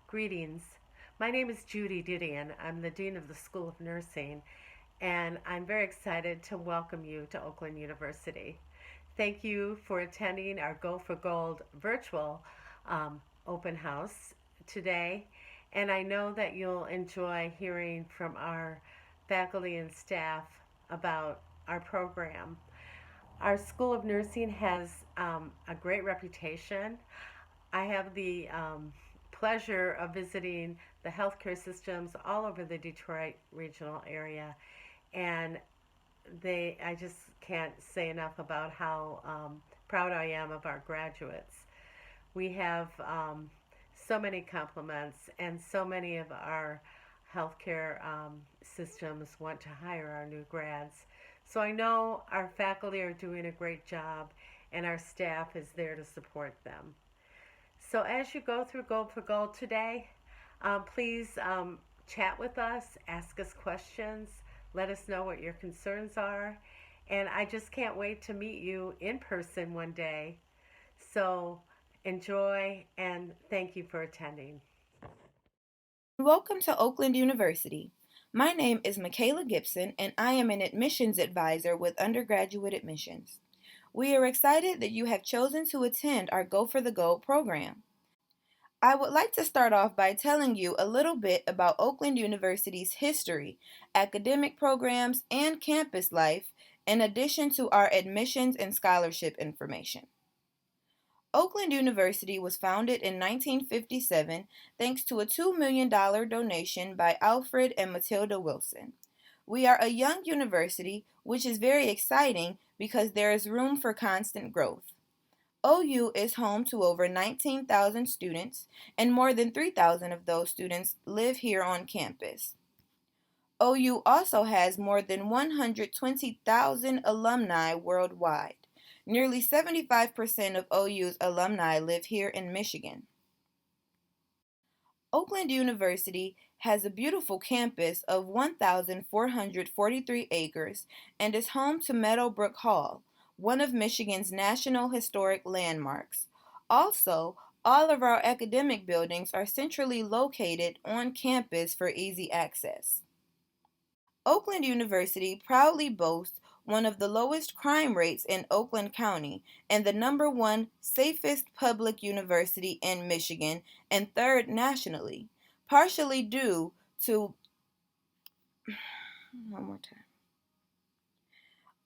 Greetings. My name is Judy Didion. I'm the Dean of the School of Nursing, and I'm very excited to welcome you to Oakland University. Thank you for attending our Go for Gold virtual open house today, and I know that you'll enjoy hearing from our faculty and staff about our program. Our School of Nursing has a great reputation. I have the pleasure of visiting the healthcare systems all over the Detroit regional area, and I just can't say enough about how proud I am of our graduates. We have so many compliments, and so many of our healthcare systems want to hire our new grads. So I know our faculty are doing a great job, and our staff is there to support them. So as you go through Gold for Gold today, please chat with us, ask us questions, let us know what your concerns are. And I just can't wait to meet you in person one day. So enjoy and thank you for attending. Welcome to Oakland University. My name is Michaela Gibson, and I am an admissions advisor with undergraduate admissions. We are excited that you have chosen to attend our Go for the Gold program. I would like to start off by telling you a little bit about Oakland University's history, academic programs, and campus life, in addition to our admissions and scholarship information. Oakland University was founded in 1957 thanks to a $2 million donation by Alfred and Matilda Wilson. We are a young university, which is very exciting because there is room for constant growth. OU is home to over 19,000 students, and more than 3,000 of those students live here on campus. OU also has more than 120,000 alumni worldwide. Nearly 75% of OU's alumni live here in Michigan. Oakland University has a beautiful campus of 1,443 acres and is home to Meadowbrook Hall, one of Michigan's national historic landmarks. Also, all of our academic buildings are centrally located on campus for easy access. Oakland University proudly boasts one of the lowest crime rates in Oakland County and the number one safest public university in Michigan and third nationally, partially due to one more time.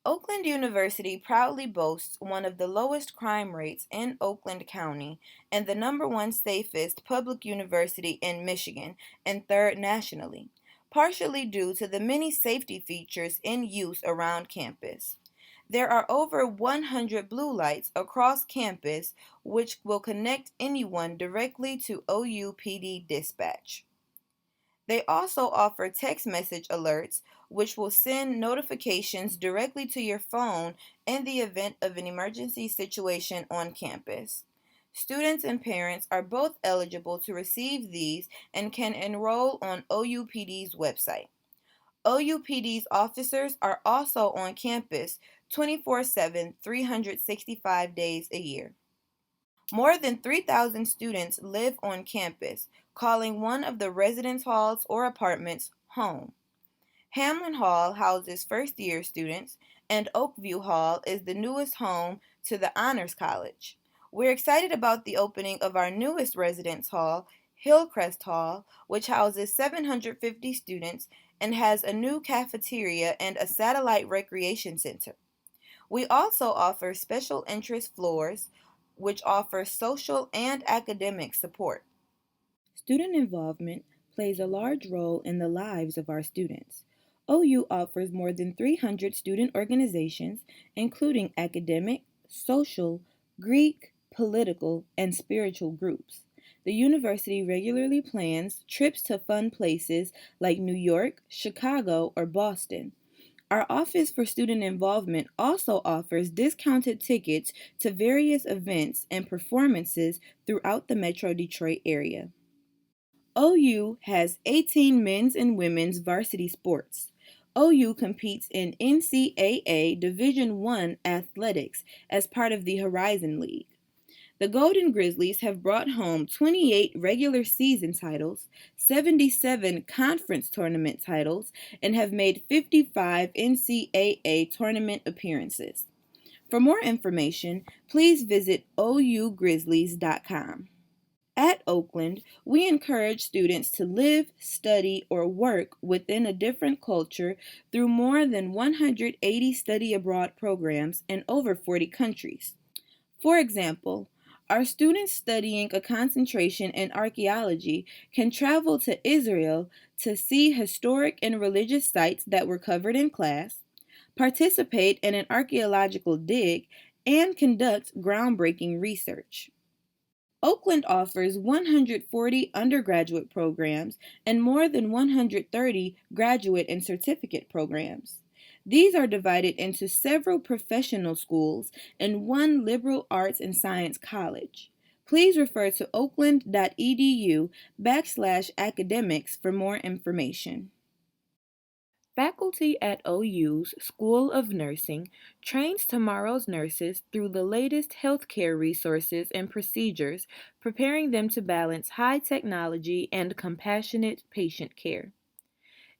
Oakland University proudly boasts one of the lowest crime rates in Oakland County and the number one safest public university in Michigan and third nationally, partially due to the many safety features in use around campus. There are over 100 blue lights across campus which will connect anyone directly to OUPD dispatch. They also offer text message alerts, which will send notifications directly to your phone in the event of an emergency situation on campus. Students and parents are both eligible to receive these and can enroll on OUPD's website. OUPD's officers are also on campus 24/7, 365 days a year. More than 3,000 students live on campus, calling one of the residence halls or apartments home. Hamlin Hall houses first-year students, and Oakview Hall is the newest home to the Honors College. We're excited about the opening of our newest residence hall, Hillcrest Hall, which houses 750 students and has a new cafeteria and a satellite recreation center. We also offer special interest floors, which offer social and academic support. Student involvement plays a large role in the lives of our students. OU offers more than 300 student organizations, including academic, social, Greek, political, and spiritual groups. The university regularly plans trips to fun places like New York, Chicago, or Boston. Our Office for Student Involvement also offers discounted tickets to various events and performances throughout the Metro Detroit area. OU has 18 men's and women's varsity sports. OU competes in NCAA Division I athletics as part of the Horizon League. The Golden Grizzlies have brought home 28 regular season titles, 77 conference tournament titles, and have made 55 NCAA tournament appearances. For more information, please visit ougrizzlies.com. At Oakland, we encourage students to live, study, or work within a different culture through more than 180 study abroad programs in over 40 countries. For example, our students studying a concentration in archaeology can travel to Israel to see historic and religious sites that were covered in class, participate in an archaeological dig, and conduct groundbreaking research. Oakland offers 140 undergraduate programs and more than 130 graduate and certificate programs. These are divided into several professional schools and one liberal arts and science college. Please refer to oakland.edu/academics for more information. Faculty at OU's School of Nursing trains tomorrow's nurses through the latest healthcare resources and procedures, preparing them to balance high technology and compassionate patient care.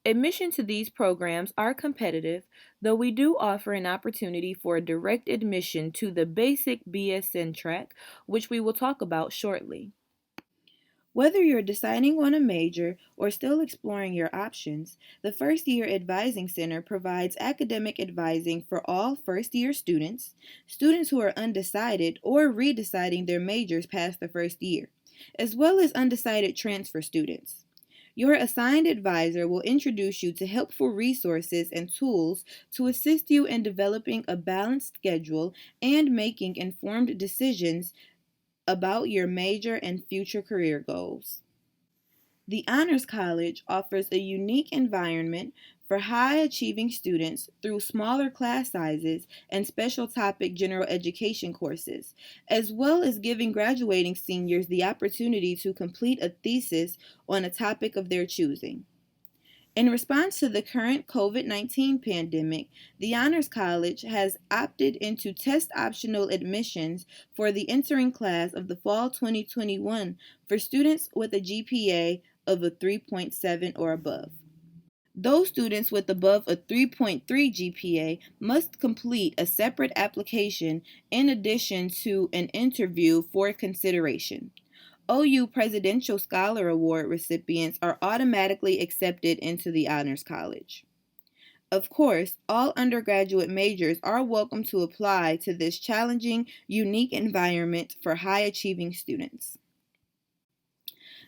Admission to these programs are competitive, though we do offer an opportunity for a direct admission to the basic BSN track, which we will talk about shortly. Whether you're deciding on a major or still exploring your options, the First Year Advising Center provides academic advising for all first-year students, students who are undecided or redeciding their majors past the first year, as well as undecided transfer students. Your assigned advisor will introduce you to helpful resources and tools to assist you in developing a balanced schedule and making informed decisions about your major and future career goals. The Honors College offers a unique environment for high-achieving students through smaller class sizes and special topic general education courses, as well as giving graduating seniors the opportunity to complete a thesis on a topic of their choosing. In response to the current COVID-19 pandemic, the Honors College has opted into test-optional admissions for the entering class of the fall 2021 for students with a GPA of a 3.7 or above. Those students with above a 3.3 GPA must complete a separate application in addition to an interview for consideration. OU Presidential Scholar Award recipients are automatically accepted into the Honors College. Of course, all undergraduate majors are welcome to apply to this challenging, unique environment for high-achieving students.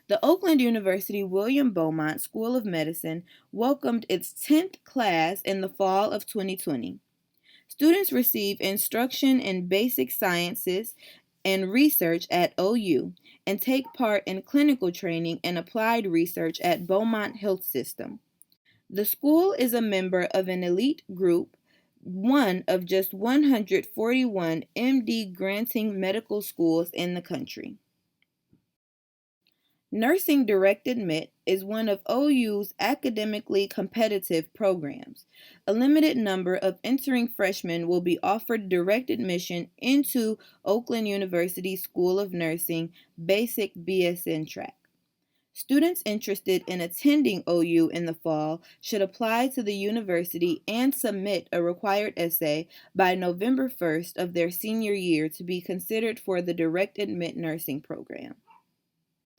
The Oakland University William Beaumont School of Medicine welcomed its 10th class in the fall of 2020. Students receive instruction in basic sciences and research at OU and take part in clinical training and applied research at Beaumont Health System. The school is a member of an elite group, one of just 141 MD granting medical schools in the country. Nursing Direct Admit is one of OU's academically competitive programs. A limited number of entering freshmen will be offered direct admission into Oakland University School of Nursing Basic BSN track. Students interested in attending OU in the fall should apply to the university and submit a required essay by November 1st of their senior year to be considered for the Direct Admit nursing program.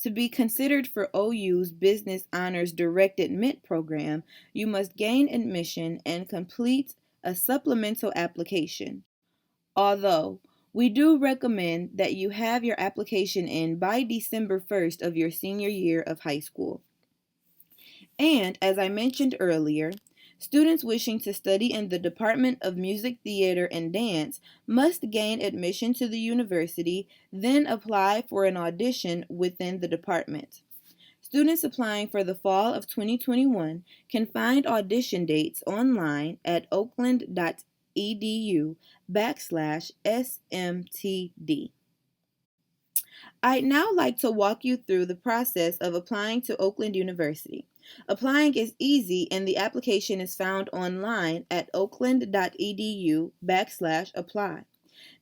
To be considered for OU's Business Honors Direct Admit program, you must gain admission and complete a supplemental application. Although, we do recommend that you have your application in by December 1st of your senior year of high school. And, as I mentioned earlier, students wishing to study in the Department of Music, Theater, and Dance must gain admission to the university, then apply for an audition within the department. Students applying for the fall of 2021 can find audition dates online at oakland.edu/SMTD. I'd now like to walk you through the process of applying to Oakland University. Applying is easy and the application is found online at oakland.edu/apply.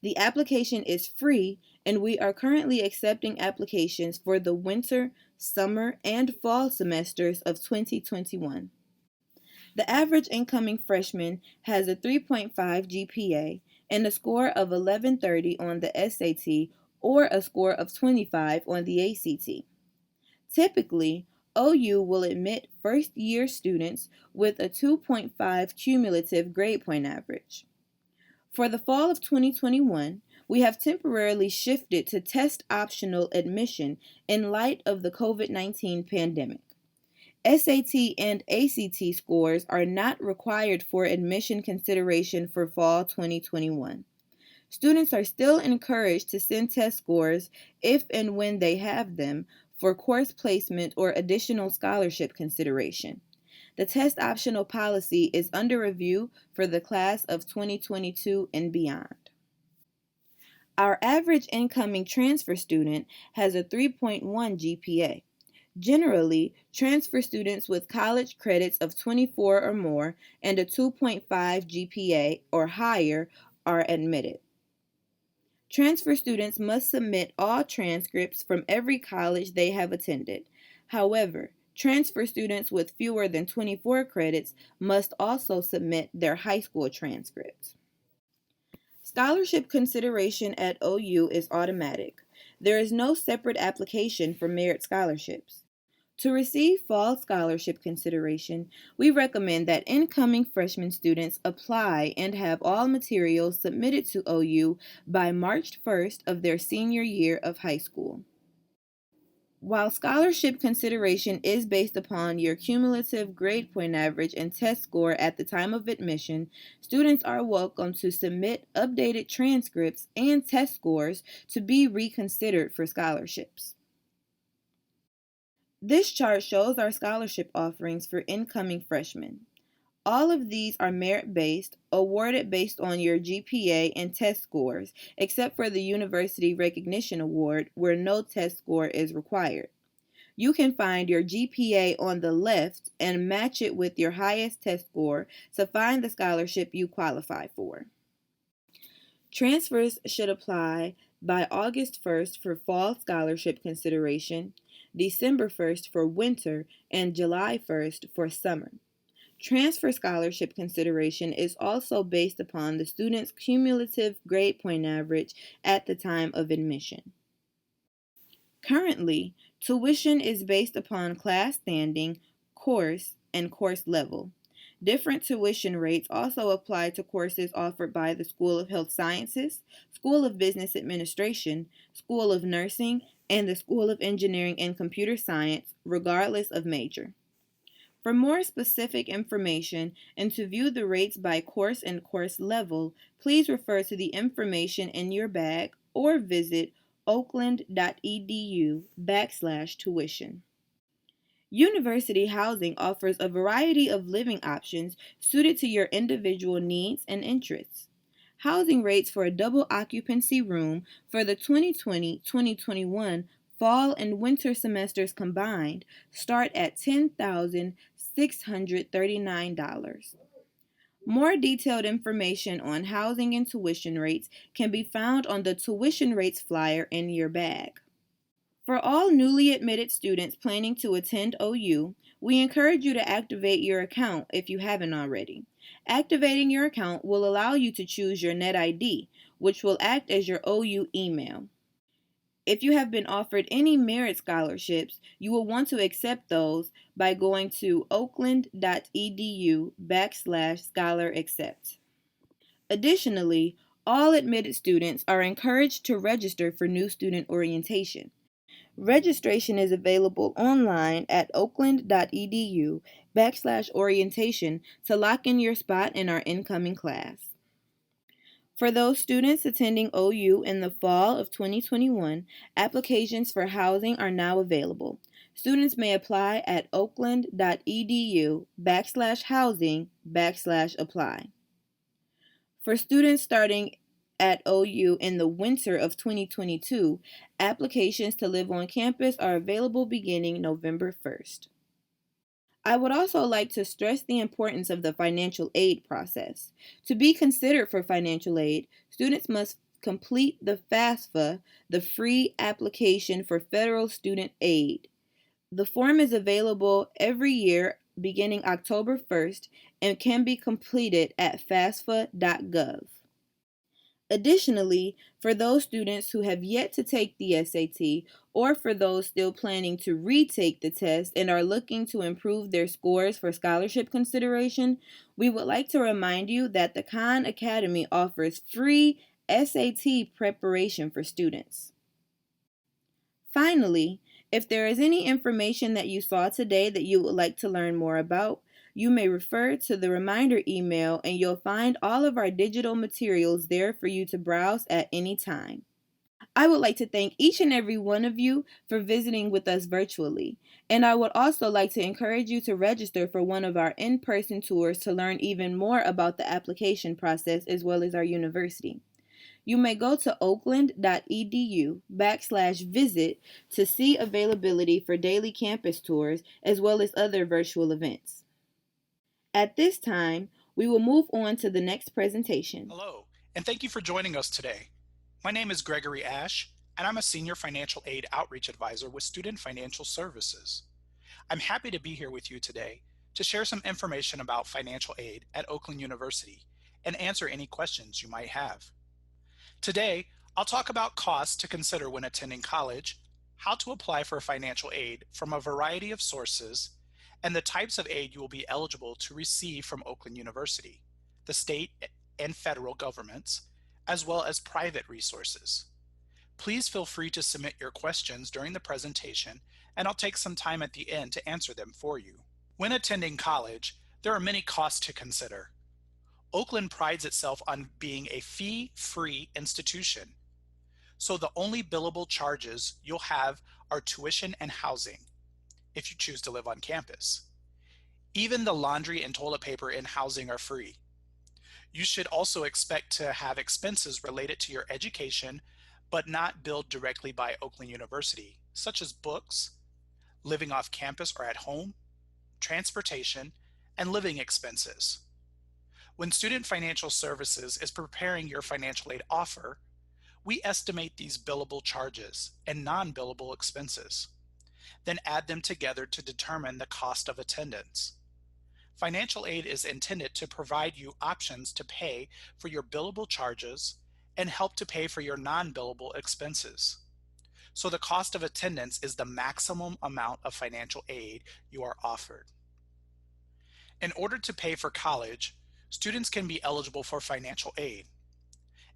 The application is free, and we are currently accepting applications for the winter, summer, and fall semesters of 2021. The average incoming freshman has a 3.5 GPA and a score of 1130 on the SAT or a score of 25 on the ACT. Typically, OU will admit first-year students with a 2.5 cumulative grade point average. For the fall of 2021, we have temporarily shifted to test optional admission in light of the COVID-19 pandemic. SAT and ACT scores are not required for admission consideration for fall 2021. Students are still encouraged to send test scores if and when they have them for course placement or additional scholarship consideration. The test optional policy is under review for the class of 2022 and beyond. Our average incoming transfer student has a 3.1 GPA. Generally, transfer students with college credits of 24 or more and a 2.5 GPA or higher are admitted. Transfer students must submit all transcripts from every college they have attended. However, transfer students with fewer than 24 credits must also submit their high school transcripts. Scholarship consideration at OU is automatic. There is no separate application for merit scholarships. To receive fall scholarship consideration, we recommend that incoming freshman students apply and have all materials submitted to OU by March 1st of their senior year of high school. While scholarship consideration is based upon your cumulative grade point average and test score at the time of admission, students are welcome to submit updated transcripts and test scores to be reconsidered for scholarships. This chart shows our scholarship offerings for incoming freshmen. All of these are merit-based, awarded based on your GPA and test scores, except for the University Recognition Award, where no test score is required. You can find your GPA on the left and match it with your highest test score to find the scholarship you qualify for. Transfers should apply by August 1st for fall scholarship consideration, December 1st for winter, and July 1st for summer. Transfer scholarship consideration is also based upon the student's cumulative grade point average at the time of admission. Currently, tuition is based upon class standing, course, and course level. Different tuition rates also apply to courses offered by the School of Health Sciences, School of Business Administration, School of Nursing, and the School of Engineering and Computer Science, regardless of major. For more specific information and to view the rates by course and course level, please refer to the information in your bag or visit oakland.edu/tuition. University housing offers a variety of living options suited to your individual needs and interests. Housing rates for a double occupancy room for the 2020-2021 fall and winter semesters combined start at $10,639. More detailed information on housing and tuition rates can be found on the tuition rates flyer in your bag. For all newly admitted students planning to attend OU, we encourage you to activate your account if you haven't already. Activating your account will allow you to choose your net ID, which will act as your OU email. If you have been offered any merit scholarships, you will want to accept those by going to oakland.edu/scholar-accept. Additionally, all admitted students are encouraged to register for new student orientation. Registration is available online at oakland.edu/orientation to lock in your spot in our incoming class. For those students attending OU in the fall of 2021, applications for housing are now available. Students may apply at oakland.edu/housing/apply. For students starting at OU in the winter of 2022, applications to live on campus are available beginning November 1st. I would also like to stress the importance of the financial aid process. To be considered for financial aid, students must complete the FAFSA, the free application for federal student aid. The form is available every year beginning October 1st and can be completed at fasfa.gov. Additionally, for those students who have yet to take the SAT or for those still planning to retake the test and are looking to improve their scores for scholarship consideration, we would like to remind you that the Khan Academy offers free SAT preparation for students. Finally, if there is any information that you saw today that you would like to learn more about, you may refer to the reminder email and you'll find all of our digital materials there for you to browse at any time. I would like to thank each and every one of you for visiting with us virtually, and I would also like to encourage you to register for one of our in-person tours to learn even more about the application process as well as our university. You may go to oakland.edu/visit to see availability for daily campus tours as well as other virtual events. At this time, we will move on to the next presentation. Hello, and thank you for joining us today. My name is Gregory Ash, and I'm a Senior Financial Aid Outreach Advisor with Student Financial Services. I'm happy to be here with you today to share some information about financial aid at Oakland University and answer any questions you might have. Today, I'll talk about costs to consider when attending college, how to apply for financial aid from a variety of sources, and the types of aid you will be eligible to receive from Oakland University, the state and federal governments, as well as private resources. Please feel free to submit your questions during the presentation, and I'll take some time at the end to answer them for you. When attending college, there are many costs to consider. Oakland prides itself on being a fee-free institution, so the only billable charges you'll have are tuition and housing, if you choose to live on campus. Even the laundry and toilet paper and housing are free. You should also expect to have expenses related to your education, but not billed directly by Oakland University, such as books, living off campus or at home, transportation, and living expenses. When Student Financial Services is preparing your financial aid offer, we estimate these billable charges and non-billable expenses, then add them together to determine the cost of attendance. Financial aid is intended to provide you options to pay for your billable charges and help to pay for your non-billable expenses. So the cost of attendance is the maximum amount of financial aid you are offered. In order to pay for college, students can be eligible for financial aid,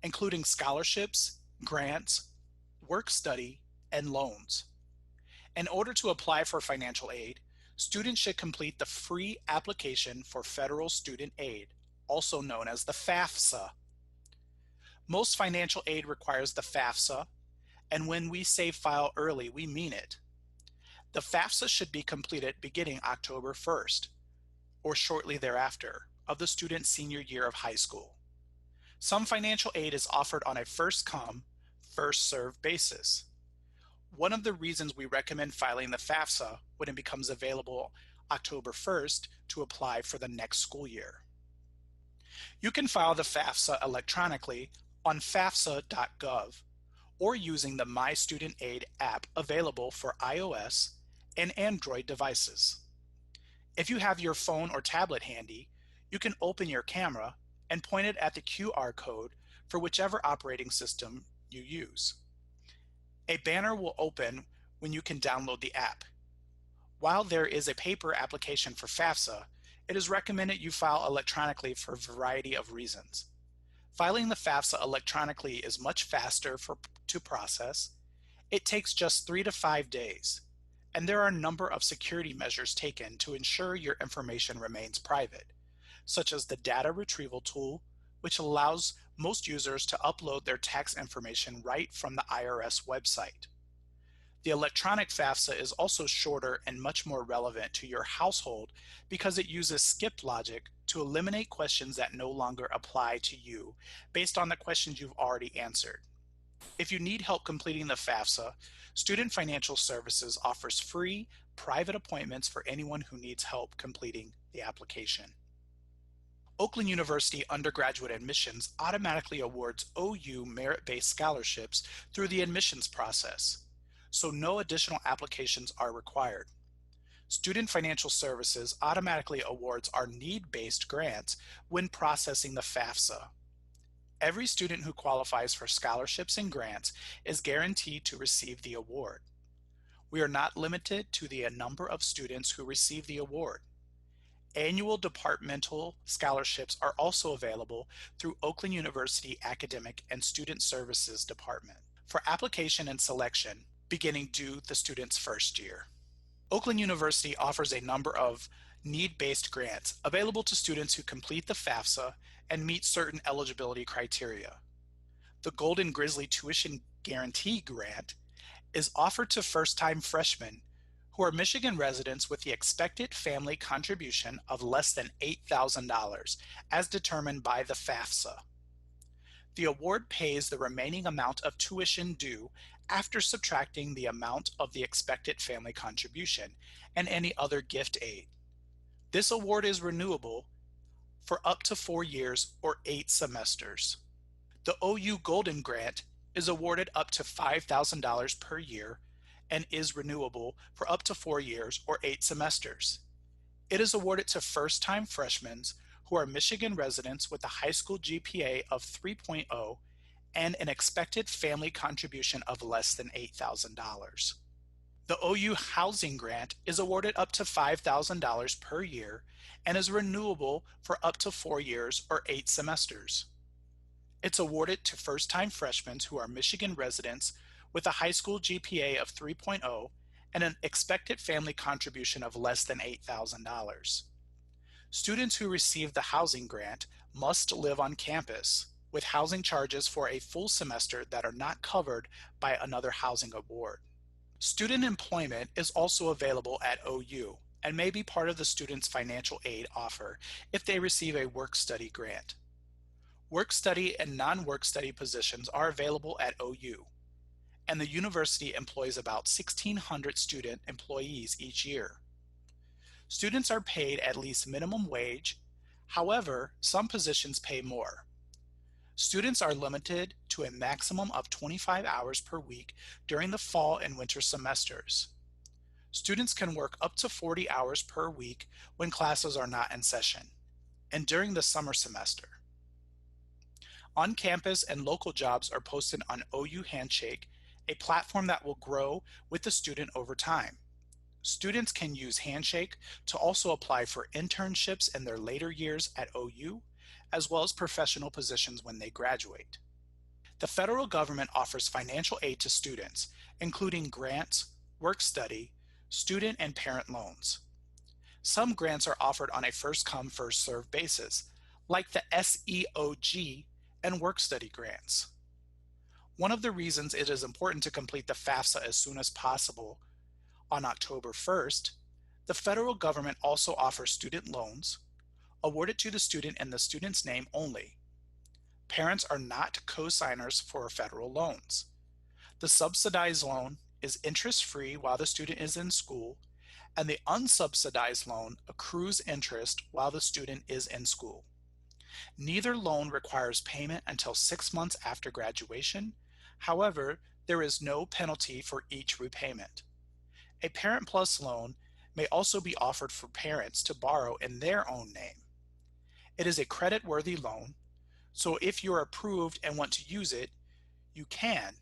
including scholarships, grants, work study, and loans. In order to apply for financial aid, students should complete the free application for federal student aid, also known as the FAFSA. Most financial aid requires the FAFSA, and when we say file early, we mean it. The FAFSA should be completed beginning October 1st, or shortly thereafter, of the student's senior year of high school. Some financial aid is offered on a first-come, first-served basis. One of the reasons we recommend filing the FAFSA when it becomes available October 1st to apply for the next school year. You can file the FAFSA electronically on fafsa.gov or using the My Student Aid app available for iOS and Android devices. If you have your phone or tablet handy, you can open your camera and point it at the QR code for whichever operating system you use. A banner will open when you can download the app. While there is a paper application for FAFSA, it is recommended you file electronically for a variety of reasons. Filing the FAFSA electronically is much faster to process. It takes just 3 to 5 days, and there are a number of security measures taken to ensure your information remains private, such as the data retrieval tool, which allows most users to upload their tax information right from the IRS website. The electronic FAFSA is also shorter and much more relevant to your household because it uses skip logic to eliminate questions that no longer apply to you based on the questions you've already answered. If you need help completing the FAFSA, Student Financial Services offers free private appointments for anyone who needs help completing the application. Oakland University undergraduate admissions automatically awards OU merit-based scholarships through the admissions process, so no additional applications are required. Student Financial Services automatically awards our need-based grants when processing the FAFSA. Every student who qualifies for scholarships and grants is guaranteed to receive the award. We are not limited to the number of students who receive the award. Annual departmental scholarships are also available through Oakland University Academic and Student Services Department for application and selection beginning due the student's first year. Oakland University offers a number of need-based grants available to students who complete the FAFSA and meet certain eligibility criteria. The Golden Grizzly Tuition Guarantee Grant is offered to first-time freshmen who are Michigan residents with the expected family contribution of less than $8,000 as determined by the FAFSA. The award pays the remaining amount of tuition due after subtracting the amount of the expected family contribution and any other gift aid. This award is renewable for up to 4 years or 8 semesters. The OU Golden Grant is awarded up to $5,000 per year and is renewable for up to 4 years or 8 semesters. It is awarded to first-time freshmen who are Michigan residents with a high school GPA of 3.0 and an expected family contribution of less than $8,000. The OU Housing Grant is awarded up to $5,000 per year and is renewable for up to 4 years or 8 semesters. It's awarded to first-time freshmen who are Michigan residents with a high school GPA of 3.0 and an expected family contribution of less than $8,000. Students who receive the housing grant must live on campus, with housing charges for a full semester that are not covered by another housing award. Student employment is also available at OU and may be part of the student's financial aid offer if they receive a work-study grant. Work-study and non-work-study positions are available at OU, and the university employs about 1,600 student employees each year. Students are paid at least minimum wage. However, some positions pay more. Students are limited to a maximum of 25 hours per week during the fall and winter semesters. Students can work up to 40 hours per week when classes are not in session, and during the summer semester. On-campus and local jobs are posted on OU Handshake, a platform that will grow with the student over time. Students can use Handshake to also apply for internships in their later years at OU, as well as professional positions when they graduate. The federal government offers financial aid to students, including grants, work-study, student and parent loans. Some grants are offered on a first-come, first-served basis, like the SEOG and work-study grants. One of the reasons it is important to complete the FAFSA as soon as possible, on October 1st, the federal government also offers student loans, awarded to the student in the student's name only. Parents are not co-signers for federal loans. The subsidized loan is interest-free while the student is in school, and the unsubsidized loan accrues interest while the student is in school. Neither loan requires payment until 6 months after graduation. However, there is no penalty for each repayment. A Parent Plus loan may also be offered for parents to borrow in their own name. It is a credit-worthy loan, so if you're approved and want to use it, you can.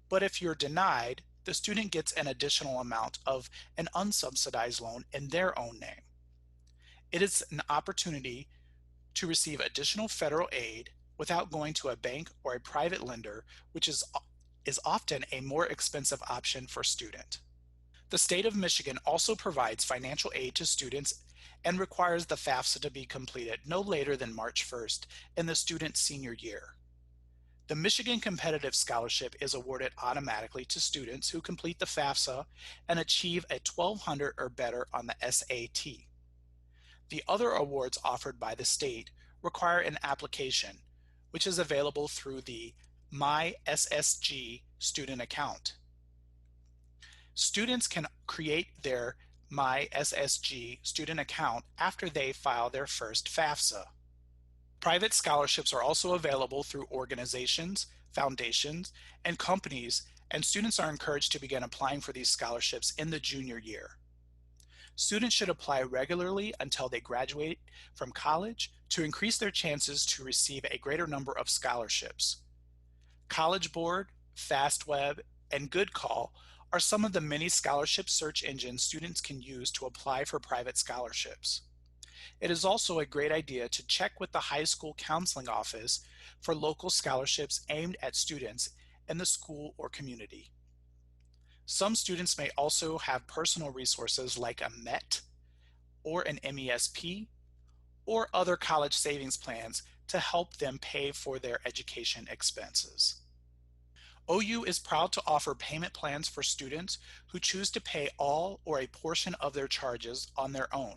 But if you're denied, the student gets an additional amount of an unsubsidized loan in their own name. It is an opportunity to receive additional federal aid without going to a bank or a private lender, which is often a more expensive option for a student. The state of Michigan also provides financial aid to students and requires the FAFSA to be completed no later than March 1st in the student's senior year. The Michigan Competitive Scholarship is awarded automatically to students who complete the FAFSA and achieve a 1200 or better on the SAT. The other awards offered by the state require an application, which is available through the My SSG student account. Students can create their My SSG student account after they file their first FAFSA. Private scholarships are also available through organizations, foundations, and companies, and students are encouraged to begin applying for these scholarships in the junior year. Students should apply regularly until they graduate from college to increase their chances to receive a greater number of scholarships. College Board, FastWeb, and GoodCall are some of the many scholarship search engines students can use to apply for private scholarships. It is also a great idea to check with the high school counseling office for local scholarships aimed at students in the school or community. Some students may also have personal resources like a MET or an MESP or other college savings plans to help them pay for their education expenses. OU is proud to offer payment plans for students who choose to pay all or a portion of their charges on their own.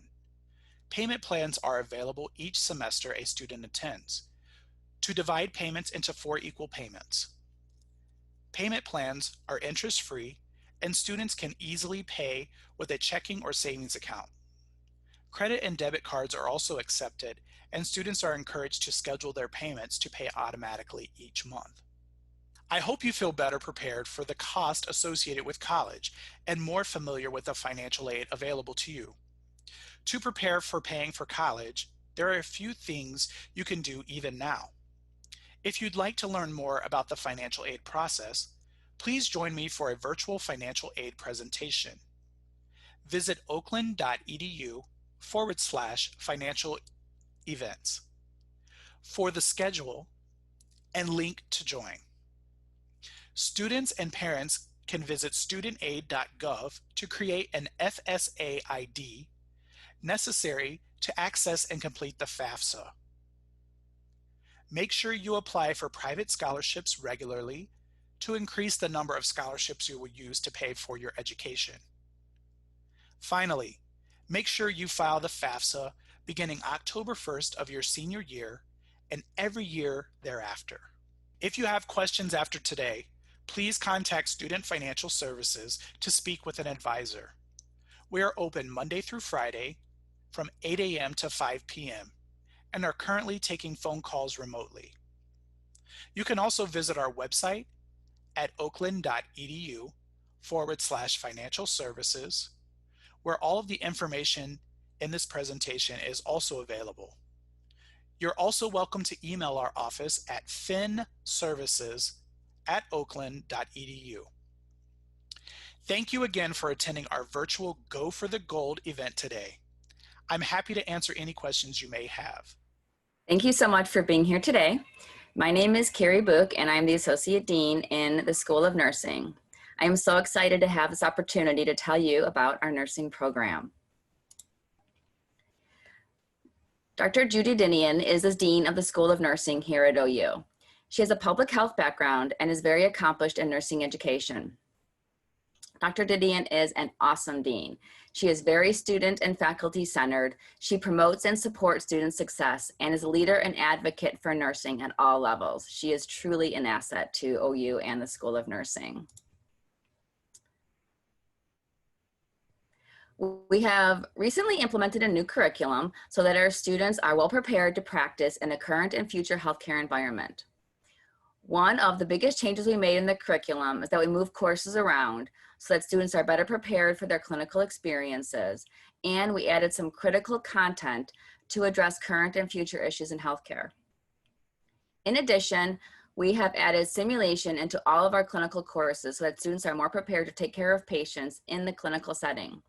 Payment plans are available each semester a student attends, to divide payments into 4 equal payments. Payment plans are interest-free, and students can easily pay with a checking or savings account. Credit and debit cards are also accepted, and students are encouraged to schedule their payments to pay automatically each month. I hope you feel better prepared for the cost associated with college and more familiar with the financial aid available to you. To prepare for paying for college, there are a few things you can do even now. If you'd like to learn more about the financial aid process, please join me for a virtual financial aid presentation. Visit oakland.edu/financial events for the schedule and link to join. Students and parents can visit studentaid.gov to create an FSA ID necessary to access and complete the FAFSA. Make sure you apply for private scholarships regularly to increase the number of scholarships you will use to pay for your education. Finally, make sure you file the FAFSA beginning October 1st of your senior year and every year thereafter. If you have questions after today, please contact Student Financial Services to speak with an advisor. We are open Monday through Friday from 8 a.m. to 5 p.m. and are currently taking phone calls remotely. You can also visit our website at oakland.edu/financial services, where all of the information in this presentation is also available. You're also welcome to email our office at finservices@oakland.edu. Thank you again for attending our virtual Go for the Gold event today. I'm happy to answer any questions you may have. Thank you so much for being here today. My name is Carrie Book, and I'm the Associate Dean in the School of Nursing. I am so excited to have this opportunity to tell you about our nursing program. Dr. Judy Didion is the Dean of the School of Nursing here at OU. She has a public health background and is very accomplished in nursing education. Dr. Didion is an awesome dean. She is very student and faculty centered. She promotes and supports student success and is a leader and advocate for nursing at all levels. She is truly an asset to OU and the School of Nursing. We have recently implemented a new curriculum so that our students are well prepared to practice in a current and future healthcare environment. One of the biggest changes we made in the curriculum is that we moved courses around so that students are better prepared for their clinical experiences, and we added some critical content to address current and future issues in healthcare. In addition, we have added simulation into all of our clinical courses so that students are more prepared to take care of patients in the clinical setting.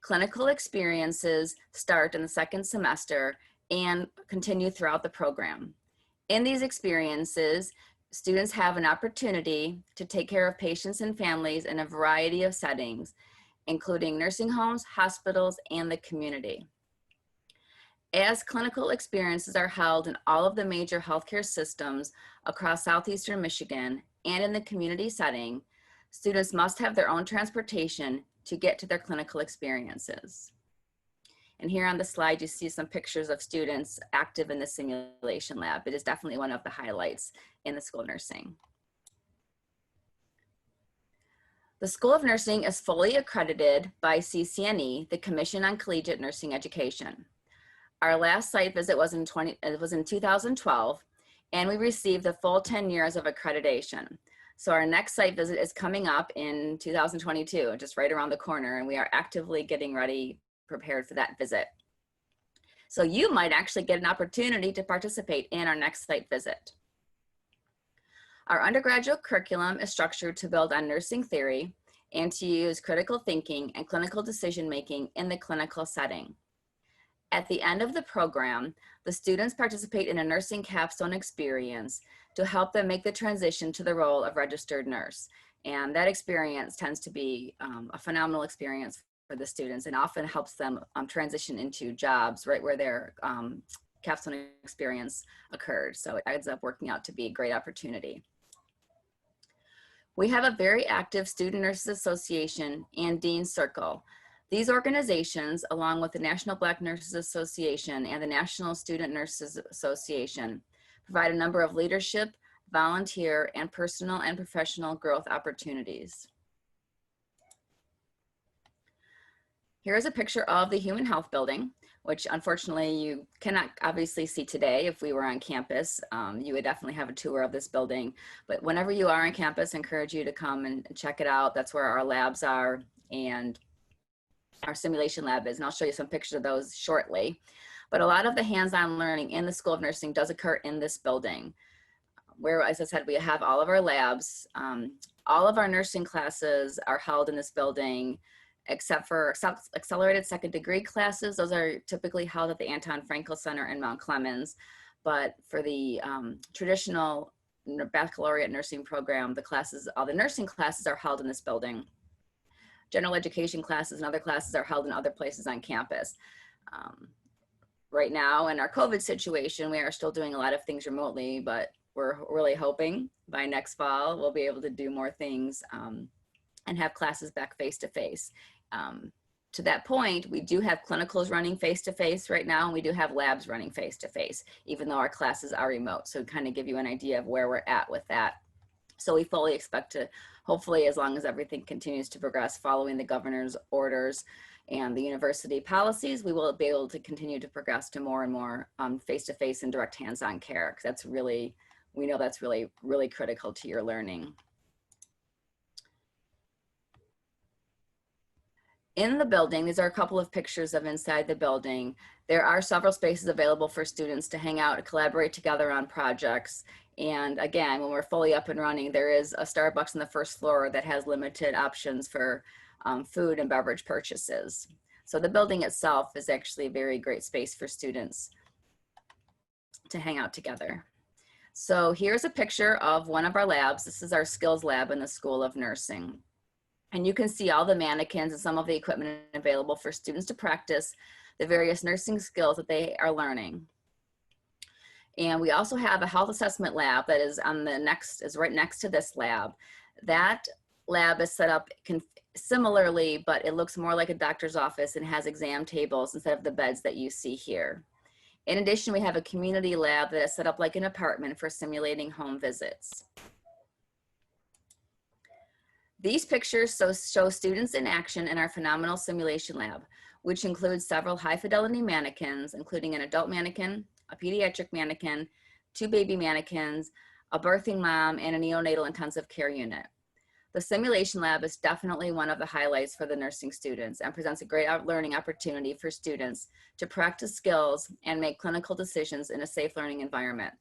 Clinical experiences start in the second semester and continue throughout the program. In these experiences, students have an opportunity to take care of patients and families in a variety of settings, including nursing homes, hospitals, and the community. As clinical experiences are held in all of the major healthcare systems across southeastern Michigan and in the community setting, students must have their own transportation to get to their clinical experiences. And here on the slide, you see some pictures of students active in the simulation lab. It is definitely one of the highlights in the School of Nursing. The School of Nursing is fully accredited by CCNE, the Commission on Collegiate Nursing Education. Our last site visit was in 2012, and we received the full 10 years of accreditation. So our next site visit is coming up in 2022, just right around the corner, and we are actively getting ready, prepared for that visit. So you might actually get an opportunity to participate in our next site visit. Our undergraduate curriculum is structured to build on nursing theory and to use critical thinking and clinical decision-making in the clinical setting. At the end of the program, the students participate in a nursing capstone experience to help them make the transition to the role of registered nurse. And that experience tends to be a phenomenal experience for the students and often helps them transition into jobs right where their capstone experience occurred. So it ends up working out to be a great opportunity. We have a very active Student Nurses Association and Dean Circle. These organizations, along with the National Black Nurses Association and the National Student Nurses Association, provide a number of leadership, volunteer, and personal and professional growth opportunities. Here's a picture of the Human Health Building, which unfortunately you cannot obviously see today. If we were on campus, you would definitely have a tour of this building. But whenever you are on campus, I encourage you to come and check it out. That's where our labs are and our simulation lab is. And I'll show you some pictures of those shortly. But a lot of the hands-on learning in the School of Nursing does occur in this building, where, as I said, we have all of our labs. All of our nursing classes are held in this building, except for accelerated second degree classes. Those are typically held at the Anton Frankel Center in Mount Clemens. But for the traditional baccalaureate nursing program, all the nursing classes are held in this building. General education classes and other classes are held in other places on campus. Right now in our COVID situation, we are still doing a lot of things remotely, but we're really hoping by next fall, we'll be able to do more things and have classes back face-to-face. To that point, we do have clinicals running face-to-face right now, and we do have labs running face-to-face, even though our classes are remote. So kind of give you an idea of where we're at with that. So we fully expect to, hopefully, as long as everything continues to progress following the governor's orders and the university policies, we will be able to continue to progress to more and more face-to-face and direct hands-on care, because that's really, we know that's really, really critical to your learning. In the building, these are a couple of pictures of inside the building. There are several spaces available for students to hang out and collaborate together on projects. And again, when we're fully up and running, there is a Starbucks on the first floor that has limited options for food and beverage purchases. So the building itself is actually a very great space for students to hang out together. So here's a picture of one of our labs. This is our skills lab in the School of Nursing. And you can see all the mannequins and some of the equipment available for students to practice the various nursing skills that they are learning. And we also have a health assessment lab that is right next to this lab. That lab is set up similarly, but it looks more like a doctor's office and has exam tables instead of the beds that you see here. In addition, we have a community lab that is set up like an apartment for simulating home visits. These pictures show students in action in our phenomenal simulation lab, which includes several high-fidelity mannequins, including an adult mannequin, a pediatric mannequin, 2 baby mannequins, a birthing mom, and a neonatal intensive care unit. The simulation lab is definitely one of the highlights for the nursing students and presents a great learning opportunity for students to practice skills and make clinical decisions in a safe learning environment.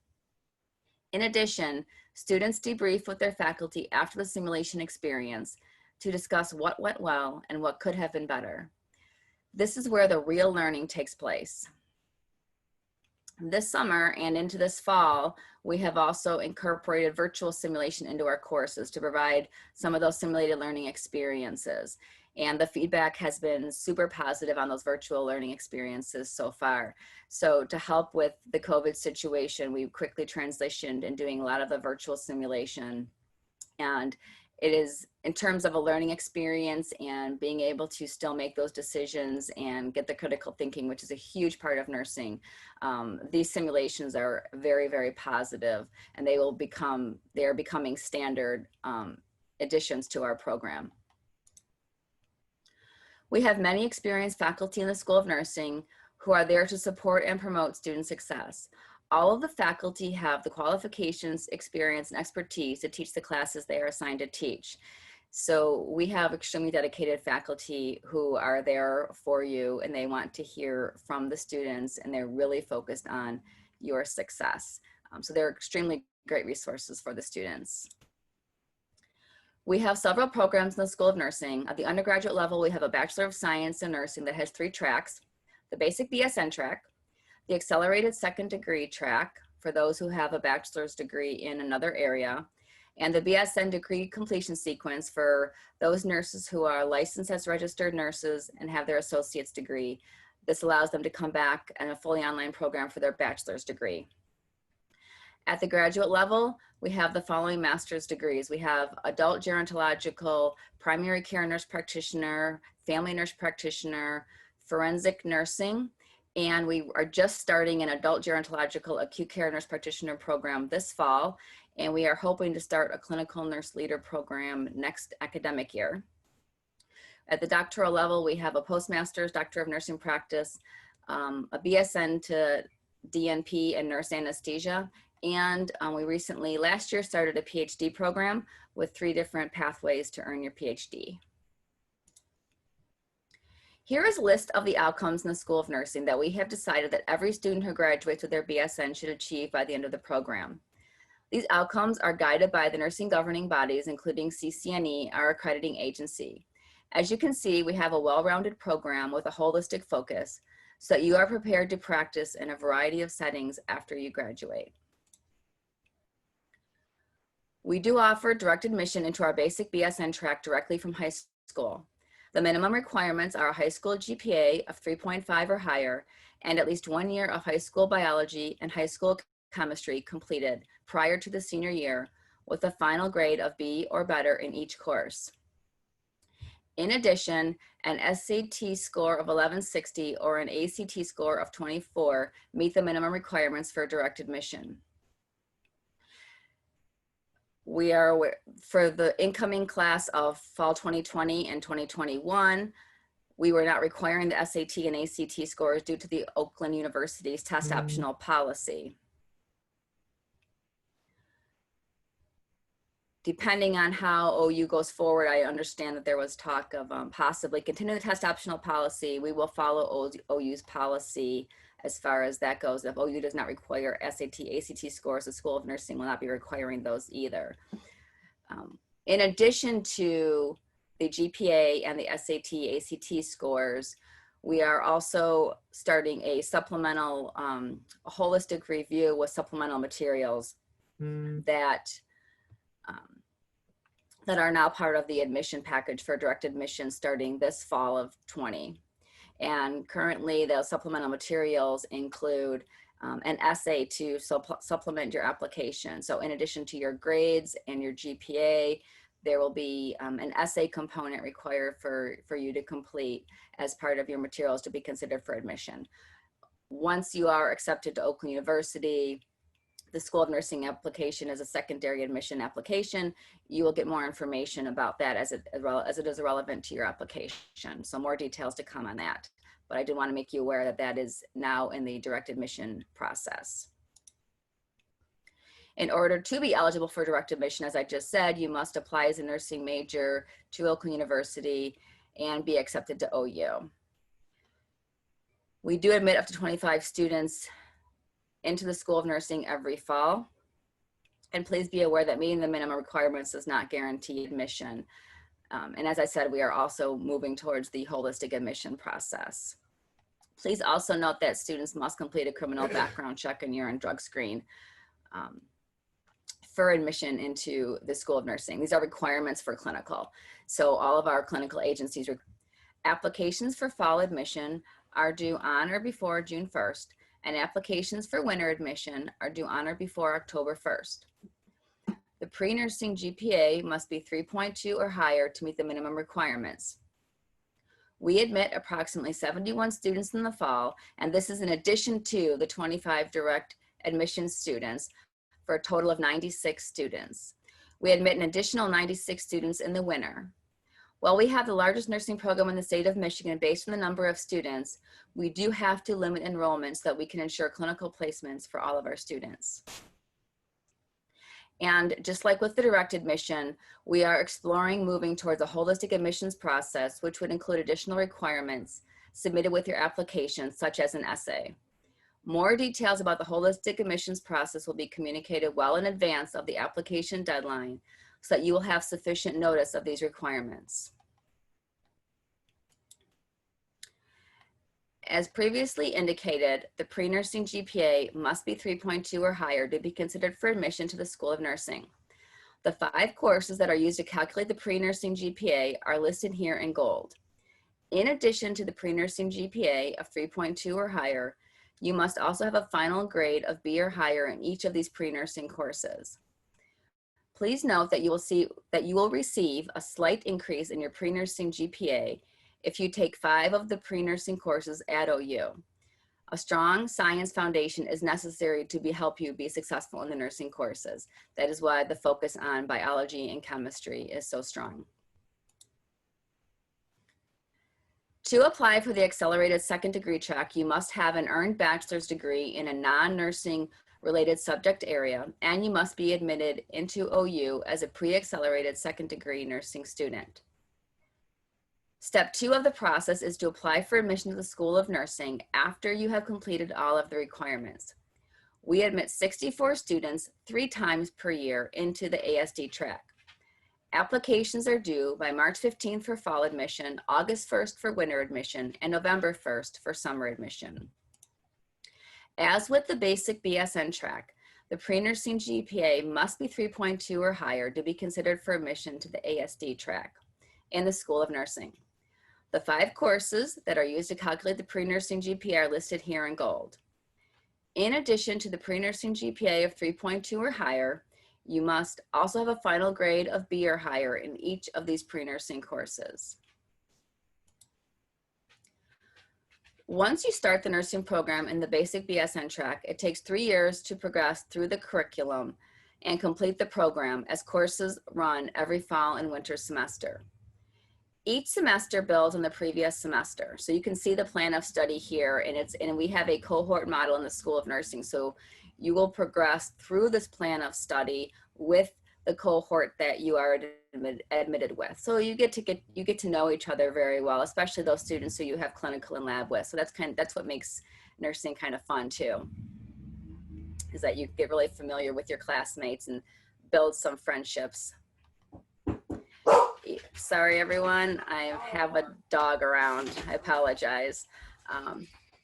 In addition, students debrief with their faculty after the simulation experience to discuss what went well and what could have been better. This is where the real learning takes place. This summer and into this fall, we have also incorporated virtual simulation into our courses to provide some of those simulated learning experiences. And the feedback has been super positive on those virtual learning experiences so far. So to help with the COVID situation, we quickly transitioned in doing a lot of the virtual simulation. And it is, in terms of a learning experience and being able to still make those decisions and get the critical thinking, which is a huge part of nursing, these simulations are very, very positive, and they are becoming standard additions to our program. We have many experienced faculty in the School of Nursing who are there to support and promote student success. All of the faculty have the qualifications, experience, and expertise to teach the classes they are assigned to teach. So we have extremely dedicated faculty who are there for you, and they want to hear from the students, and they're really focused on your success. So they're extremely great resources for the students. We have several programs in the School of Nursing. At the undergraduate level, we have a Bachelor of Science in Nursing that has 3 tracks: the basic BSN track, the accelerated second degree track for those who have a bachelor's degree in another area, and the BSN degree completion sequence for those nurses who are licensed as registered nurses and have their associate's degree. This allows them to come back in a fully online program for their bachelor's degree. At the graduate level, we have the following master's degrees. We have adult gerontological, primary care nurse practitioner, family nurse practitioner, forensic nursing, and we are just starting an adult gerontological acute care nurse practitioner program this fall, and we are hoping to start a clinical nurse leader program next academic year. At the doctoral level, we have a postmaster's, doctor of nursing practice, a BSN to DNP and nurse anesthesia, and we recently, last year, started a PhD program with 3 different pathways to earn your PhD. Here is a list of the outcomes in the School of Nursing that we have decided that every student who graduates with their BSN should achieve by the end of the program. These outcomes are guided by the nursing governing bodies, including CCNE, our accrediting agency. As you can see, we have a well-rounded program with a holistic focus so that you are prepared to practice in a variety of settings after you graduate. We do offer direct admission into our basic BSN track directly from high school. The minimum requirements are a high school GPA of 3.5 or higher and at least 1 year of high school biology and high school chemistry completed prior to the senior year with a final grade of B or better in each course. In addition, an SAT score of 1160 or an ACT score of 24 meet the minimum requirements for direct admission. We are, for the incoming class of fall 2020 and 2021, we were not requiring the SAT and ACT scores due to the Oakland University's test optional policy. Depending on how OU goes forward, I understand that there was talk of possibly continuing the test optional policy. We will follow OU's policy as far as that goes. If OU does not require SAT, ACT scores, the School of Nursing will not be requiring those either. In addition to the GPA and the SAT, ACT scores, we are also starting a supplemental, holistic review with supplemental materials that are now part of the admission package for direct admission starting this fall of 20. And currently the supplemental materials include an essay to supplement your application. So in addition to your grades and your GPA, there will be an essay component required for you to complete as part of your materials to be considered for admission. Once you are accepted to Oakland University, the School of Nursing application is a secondary admission application. You will get more information about that as it is relevant to your application. So more details to come on that. But I do want to make you aware that that is now in the direct admission process. In order to be eligible for direct admission, as I just said, you must apply as a nursing major to Oakland University and be accepted to OU. We do admit up to 25 students into the School of Nursing every fall. And please be aware that meeting the minimum requirements does not guarantee admission. And as I said, we are also moving towards the holistic admission process. Please also note that students must complete a criminal background check and urine drug screen for admission into the School of Nursing. These are requirements for clinical. So all of our clinical agencies, applications for fall admission are due on or before June 1st, and applications for winter admission are due on or before October 1st. The pre-nursing GPA must be 3.2 or higher to meet the minimum requirements. We admit approximately 71 students in the fall, and this is in addition to the 25 direct admission students for a total of 96 students. We admit an additional 96 students in the winter. While we have the largest nursing program in the state of Michigan based on the number of students, we do have to limit enrollment so that we can ensure clinical placements for all of our students. And just like with the direct admission, we are exploring moving towards a holistic admissions process, which would include additional requirements submitted with your application, such as an essay. More details about the holistic admissions process will be communicated well in advance of the application deadline so that you will have sufficient notice of these requirements. As previously indicated, the pre-nursing GPA must be 3.2 or higher to be considered for admission to the School of Nursing. The 5 courses that are used to calculate the pre-nursing GPA are listed here in gold. In addition to the pre-nursing GPA of 3.2 or higher, you must also have a final grade of B or higher in each of these pre-nursing courses. Please note that you will receive a slight increase in your pre-nursing GPA if you take 5 of the pre-nursing courses at OU. A strong science foundation is necessary to help you be successful in the nursing courses. That is why the focus on biology and chemistry is so strong. To apply for the accelerated second degree track, you must have an earned bachelor's degree in a non-nursing related subject area, and you must be admitted into OU as a pre-accelerated second degree nursing student. Step 2 of the process is to apply for admission to the School of Nursing after you have completed all of the requirements. We admit 64 students 3 times per year into the ASD track. Applications are due by March 15th for fall admission, August 1st for winter admission, and November 1st for summer admission. As with the basic BSN track, the pre-nursing GPA must be 3.2 or higher to be considered for admission to the ASD track in the School of Nursing. The 5 courses that are used to calculate the pre-nursing GPA are listed here in gold. In addition to the pre-nursing GPA of 3.2 or higher, you must also have a final grade of B or higher in each of these pre-nursing courses. Once you start the nursing program in the basic BSN track, it takes 3 years to progress through the curriculum and complete the program, as courses run every fall and winter semester. Each semester builds on the previous semester. So you can see the plan of study here, and we have a cohort model in the School of Nursing. So you will progress through this plan of study with the cohort that you are admitted with. So you get to know each other very well, especially those students who you have clinical and lab with. So that's what makes nursing kind of fun too, is that you get really familiar with your classmates and build some friendships. Sorry, everyone, I have a dog around. I apologize.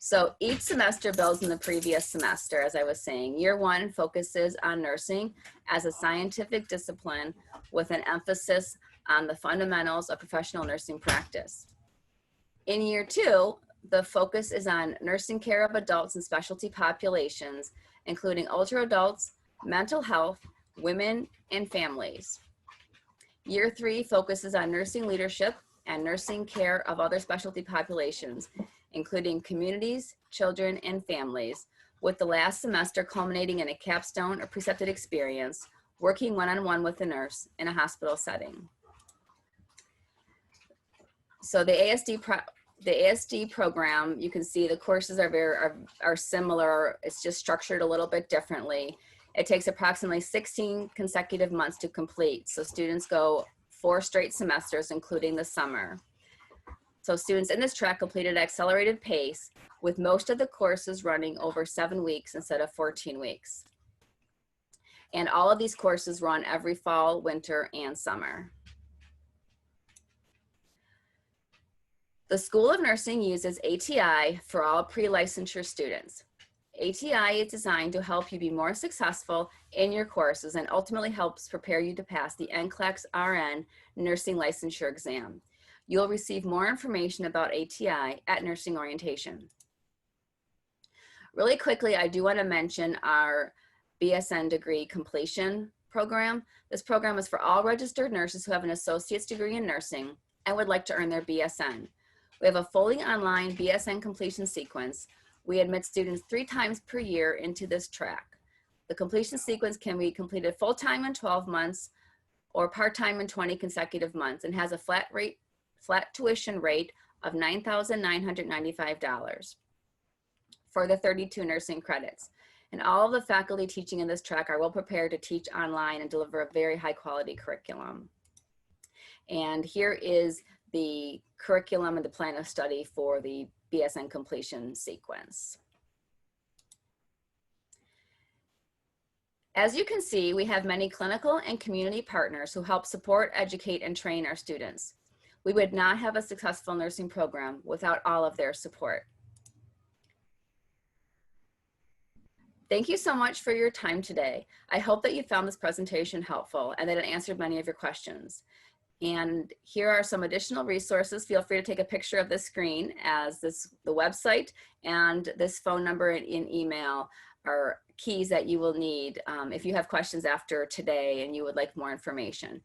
So each semester builds on the previous semester, as I was saying. Year 1 focuses on nursing as a scientific discipline with an emphasis on the fundamentals of professional nursing practice. In Year 2, the focus is on nursing care of adults and specialty populations, including older adults, mental health, women, and families. Year 3 focuses on nursing leadership and nursing care of other specialty populations, including communities, children, and families, with the last semester culminating in a capstone or precepted experience, working one-on-one with a nurse in a hospital setting. So the ASD program, you can see the courses are similar. It's just structured a little bit differently. It takes approximately 16 consecutive months to complete. So students go 4 straight semesters, including the summer. So students in this track completed at accelerated pace, with most of the courses running over 7 weeks instead of 14 weeks. And all of these courses run every fall, winter, and summer. The School of Nursing uses ATI for all pre-licensure students. ATI is designed to help you be more successful in your courses and ultimately helps prepare you to pass the NCLEX RN nursing licensure exam. You'll receive more information about ATI at nursing orientation. Really quickly, I do want to mention our BSN degree completion program. This program is for all registered nurses who have an associate's degree in nursing and would like to earn their BSN. We have a fully online BSN completion sequence. We admit students 3 times per year into this track. The completion sequence can be completed full-time in 12 months or part-time in 20 consecutive months and has a flat rate flat tuition rate of $9,995 for the 32 nursing credits. And all of the faculty teaching in this track are well prepared to teach online and deliver a very high quality curriculum. And here is the curriculum and the plan of study for the BSN completion sequence. As you can see, we have many clinical and community partners who help support, educate, and train our students. We would not have a successful nursing program without all of their support. Thank you so much for your time today. I hope that you found this presentation helpful and that it answered many of your questions. And here are some additional resources. Feel free to take a picture of this screen, as the website and this phone number in email are keys that you will need if you have questions after today and you would like more information.